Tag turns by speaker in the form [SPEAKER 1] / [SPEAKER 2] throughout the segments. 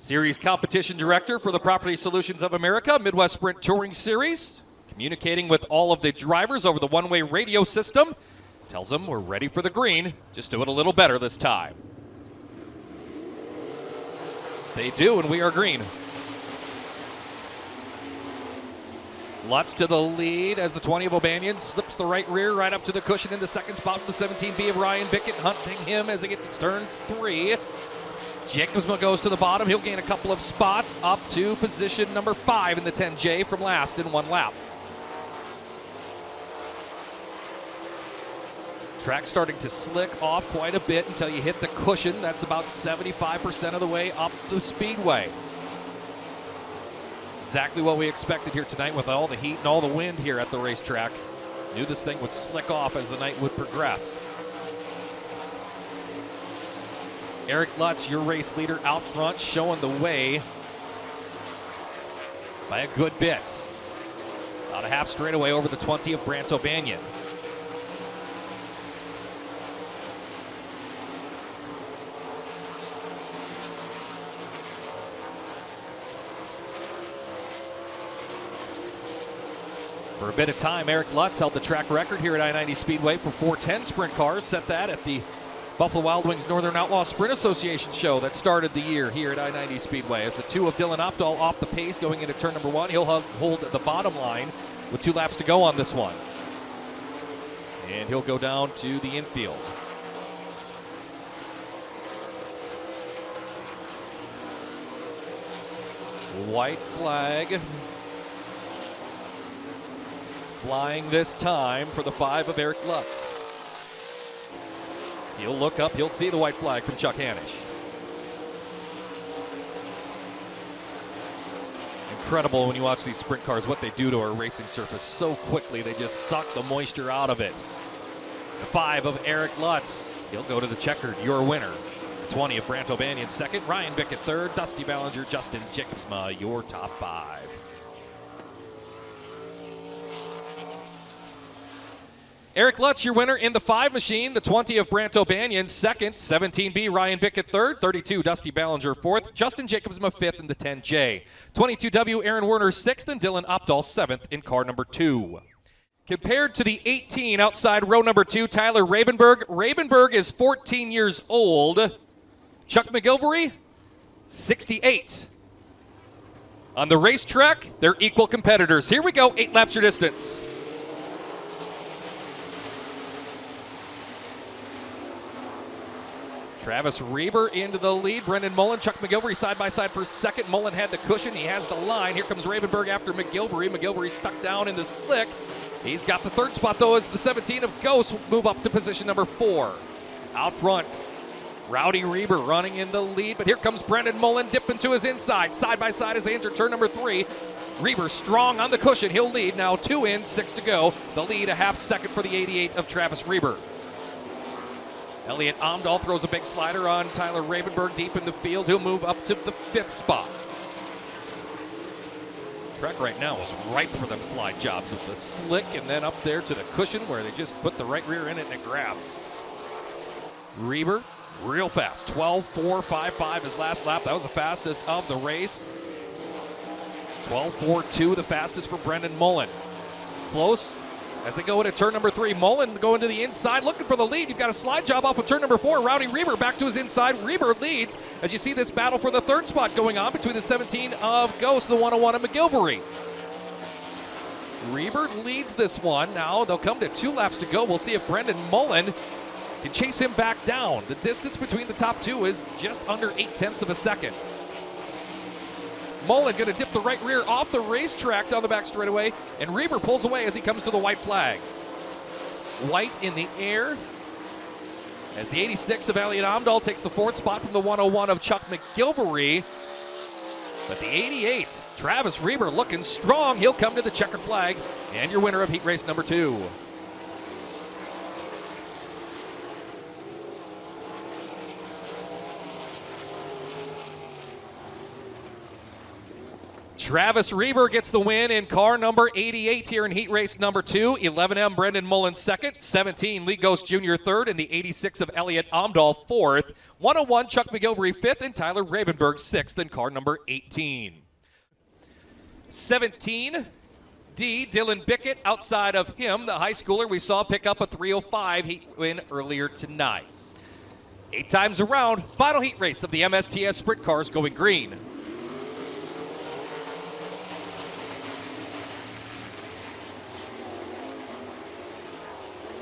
[SPEAKER 1] Series Competition Director for the Property Solutions of America, Midwest Sprint Touring Series, communicating with all of the drivers over the one-way radio system. Tells them we're ready for the green, just do it a little better this time. They do, and we are green. Lutz to the lead as the 20 of O'Banion slips the right rear right up to the cushion in the second spot with the 17B of Ryan Bickett hunting him as he gets to turn 3. Jacobsma goes to the bottom. He'll gain a couple of spots up to position number 5 in the 10J from last in one lap. Track starting to slick off quite a bit until you hit the cushion. That's about 75% of the way up the speedway. Exactly what we expected here tonight with all the heat and all the wind here at the racetrack. Knew this thing would slick off as the night would progress. Eric Lutz, your race leader out front, showing the way by a good bit. About a half straightaway over the 20 of Brant O'Banion. For a bit of time, Eric Lutz held the track record here at I-90 Speedway for 410 sprint cars. Set that at the Buffalo Wild Wings Northern Outlaw Sprint Association show that started the year here at I-90 Speedway. As the 2 of Dylan Opdahl off the pace going into turn number 1, he'll hold the bottom line with 2 laps to go on this one. And he'll go down to the infield. White flag flying this time for the 5 of Eric Lutz. He'll look up, he'll see the white flag from Chuck Hanisch. Incredible when you watch these sprint cars, what they do to our racing surface so quickly. They just suck the moisture out of it. The 5 of Eric Lutz. He'll go to the checkered, your winner. The 20 of Brant O'Banion second, Ryan Bickett third, Dusty Ballinger, Justin Jacobsma, your top 5. Eric Lutz, your winner in the 5 machine. The 20 of Brant O'Banion second, 17B Ryan Bickett third, 32 Dusty Ballinger fourth, Justin Jacobsma fifth in the 10J, 22W Aaron Werner sixth, and Dylan Opdahl seventh in car number 2. Compared to the 18 outside row number 2, Tyler Rabenberg. Rabenberg is 14 years old. Chuck McGilvery, 68. On the racetrack, they're equal competitors. Here we go, 8 laps your distance. Travis Reber into the lead. Brendan Mullen, Chuck McGilvery side by side for second. Mullen had the cushion. He has the line. Here comes Rabenberg after McGilvery. McGilvery stuck down in the slick. He's got the third spot, though, as the 17 of Ghost will move up to position number 4. Out front, Rowdy Reber running in the lead, but here comes Brendan Mullen dipping to his inside. Side by side as they enter turn number 3. Reber strong on the cushion. He'll lead now. 2 in, 6 to go. The lead a half second for the 88 of Travis Reber. Elliot Omdahl throws a big slider on Tyler Rabenberg deep in the field. He'll move up to the 5th spot. Track right now is ripe for them slide jobs with the slick and then up there to the cushion where they just put the right rear in it and it grabs. Reber, real fast. 12.455 his last lap. That was the fastest of the race. 12.42 the fastest for Brendan Mullen. Close. As they go into turn number 3, Mullen going to the inside, looking for the lead. You've got a slide job off of turn number 4. Rowdy Reber back to his inside. Reber leads as you see this battle for the 3rd spot going on between the 17 of Ghost, the 101 of McGilvery. Reber leads this one. Now they'll come to 2 laps to go. We'll see if Brendan Mullen can chase him back down. The distance between the top 2 is just under 0.8 of a second. Mullen going to dip the right rear off the racetrack down the back straightaway, and Reber pulls away as he comes to the white flag. White in the air as the 86 of Elliot Omdahl takes the 4th spot from the 101 of Chuck McGilvery. But the 88, Travis Reber looking strong. He'll come to the checkered flag, and your winner of heat race number 2. Travis Reber gets the win in car number 88 here in heat race number 2. 11M Brendan Mullen second. 17 Lee Ghost Jr. third. And the 86 of Elliot Omdahl fourth. 101 Chuck McGilvery fifth. And Tyler Ravenberg sixth in car number 18. 17 D, Dylan Bickett. Outside of him, the high schooler we saw pick up a 305 heat win earlier tonight. 8 times around, final heat race of the MSTS sprint cars going green.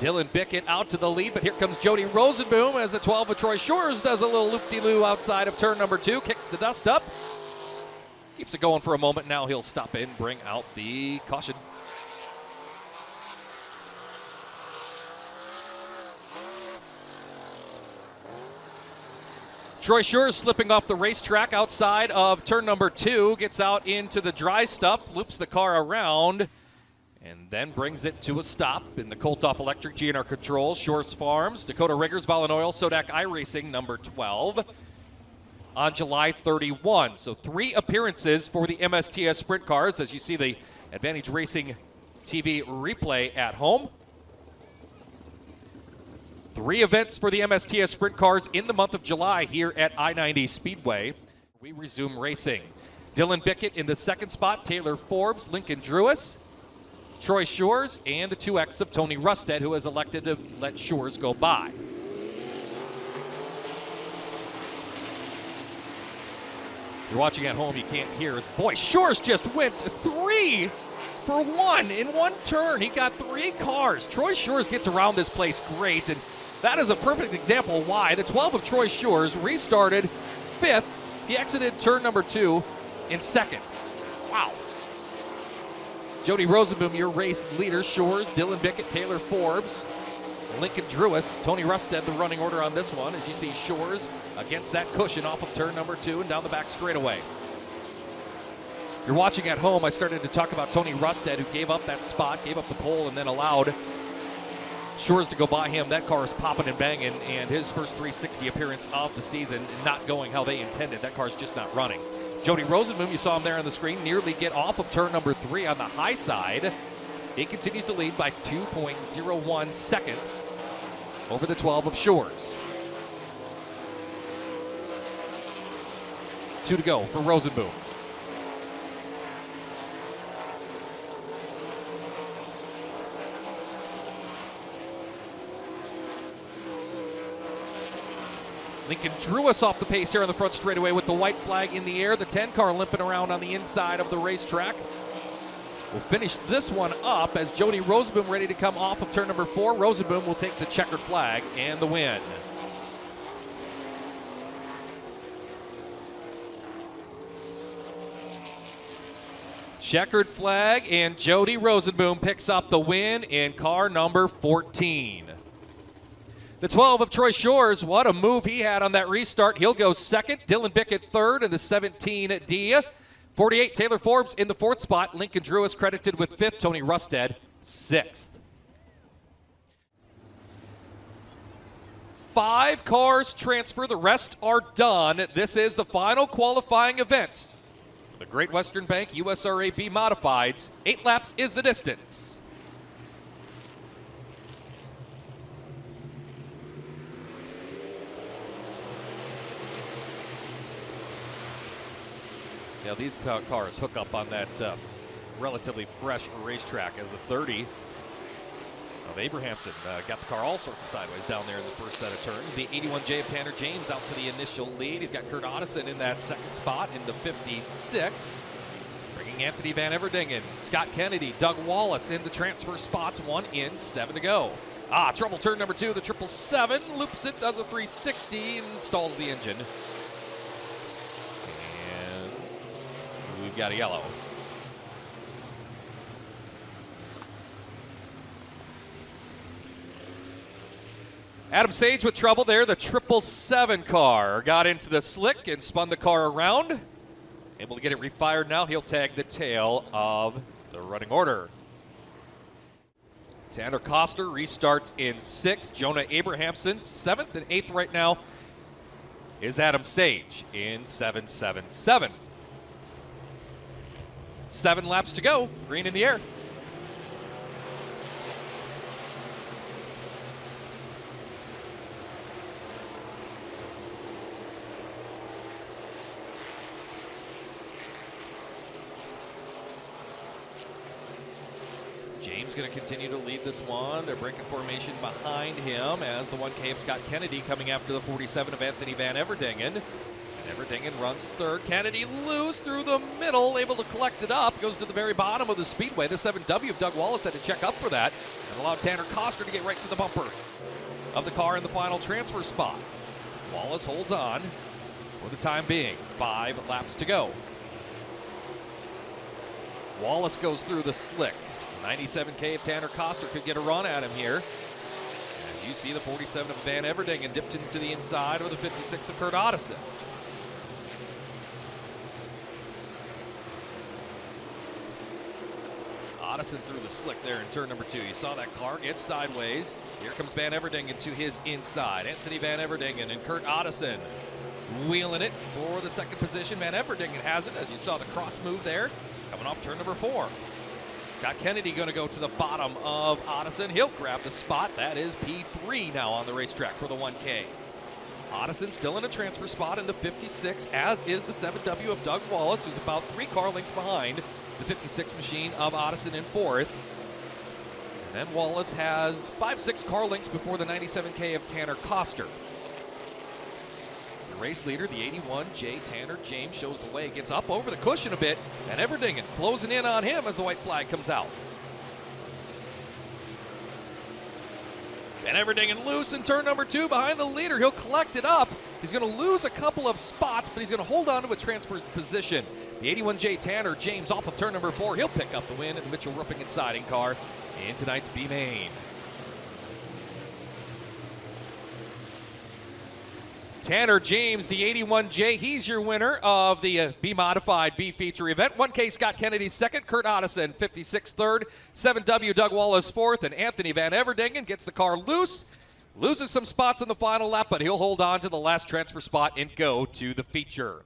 [SPEAKER 1] Dylan Bickett out to the lead, but here comes Jody Rosenboom as the 12 of Troy Shores does a little loop-de-loo outside of turn number 2, kicks the dust up, keeps it going for a moment. Now he'll stop in, bring out the caution. Troy Shores slipping off the racetrack outside of turn number 2, gets out into the dry stuff, loops the car around, and then brings it to a stop in the Coltoff Electric GNR Controls, Shores Farms, Dakota Riggers, Volun Oil, Sodak iRacing number 12 on July 31. So 3 appearances for the MSTS sprint cars as you see the Advantage Racing TV replay at home. 3 events for the MSTS sprint cars in the month of July here at I-90 Speedway. We resume racing. Dylan Bickett in the second spot, Taylor Forbes, Lincoln Drewis, Troy Shores, and the 2X of Tony Rusted, who has elected to let Shores go by. If you're watching at home, you can't hear. Boy, Shores just went 3 for 1 in one turn. He got 3 cars. Troy Shores gets around this place great, and that is a perfect example why the 12 of Troy Shores restarted 5th. He exited turn number 2 in 2nd. Wow. Jody Rosenboom, your race leader. Shores, Dylan Bickett, Taylor Forbes, Lincoln Drewis, Tony Rusted, the running order on this one. As you see Shores against that cushion off of turn number 2 and down the back straightaway. If you're watching at home, I started to talk about Tony Rusted, who gave up that spot, gave up the pole, and then allowed Shores to go by him. That car is popping and banging, and his first 360 appearance of the season not going how they intended. That car's just not running. Jody Rosenboom, you saw him there on the screen, nearly get off of turn number 3 on the high side. He continues to lead by 2.01 seconds over the 12 of Shores. 2 to go for Rosenboom. Lincoln Drewis off the pace here on the front straightaway with the white flag in the air. The 10 car limping around on the inside of the racetrack. We'll finish this one up as Jody Rosenboom ready to come off of turn number 4. Rosenboom will take the checkered flag and the win. Checkered flag, and Jody Rosenboom picks up the win in car number 14. The 12 of Troy Shores, what a move he had on that restart. He'll go second. Dylan Bickett third in the 17D. 48, Taylor Forbes in the 4th spot. Lincoln Drewis credited with 5th. Tony Rusted, 6th. 5 cars transfer. The rest are done. This is the final qualifying event. The Great Western Bank USRA B-Modifieds. 8 laps is the distance. Yeah, these cars hook up on that relatively fresh racetrack as the 30 of Abrahamson got the car all sorts of sideways down there in the first set of turns. The 81J of Tanner James out to the initial lead. He's got Kurt Otteson in that second spot in the 56. Bringing Anthony Van Everdingen, Scott Kennedy, Doug Wallace in the transfer spots. 1 in, 7 to go. Trouble turn number 2, the 777. Loops it, does a 360, and stalls the engine. We've got a yellow. Adam Sage with trouble there. The 777 car got into the slick and spun the car around. Able to get it refired now. He'll tag the tail of the running order. Tanner Koster restarts in 6th. Jonah Abrahamson 7th, and 8th right now is Adam Sage in 777. 7 laps to go. Green in the air. James going to continue to lead this one. They're breaking formation behind him as the 1K of Scott Kennedy coming after the 47 of Anthony Van Everdingen. Everdingen runs third. Kennedy loose through the middle, able to collect it up. Goes to the very bottom of the speedway. The 7W of Doug Wallace had to check up for that and allowed Tanner Koster to get right to the bumper of the car in the final transfer spot. Wallace holds on for the time being. 5 laps to go. Wallace goes through the slick. 97K of Tanner Koster could get a run at him here. And you see the 47 of Van Everdingen dipped into the inside of the 56 of Kurt Ottesen. Ottesen through the slick there in turn number 2. You saw that car get sideways. Here comes Van Everdingen to his inside. Anthony Van Everdingen and Kurt Ottesen wheeling it for the second position. Van Everdingen has it, as you saw the cross move there, coming off turn number 4. Scott Kennedy going to go to the bottom of Ottesen. He'll grab the spot. That is P3 now on the racetrack for the 1K. Ottesen still in a transfer spot in the 56, as is the 7W of Doug Wallace, who's about 3 car lengths behind the 56 machine of Ottesen in 4th. And then Wallace has 5-6 car lengths before the 97K of Tanner Koster. The race leader, the 81J Tanner James, shows the way, gets up over the cushion a bit, and Everdingen closing in on him as the white flag comes out. And Everdingen loose in turn number 2 behind the leader. He'll collect it up. He's going to lose a couple of spots, but he's going to hold on to a transfer position. The 81J Tanner James off of turn number 4. He'll pick up the win in the Mitchell Roofing and Siding car in tonight's B-Main. Tanner James, the 81J, he's your winner of the B-Modified B-Feature event. 1K Scott Kennedy second, Kurt Ottesen 56 third, 7W Doug Wallace fourth, and Anthony Van Everdingen gets the car loose, loses some spots in the final lap, but he'll hold on to the last transfer spot and go to the feature.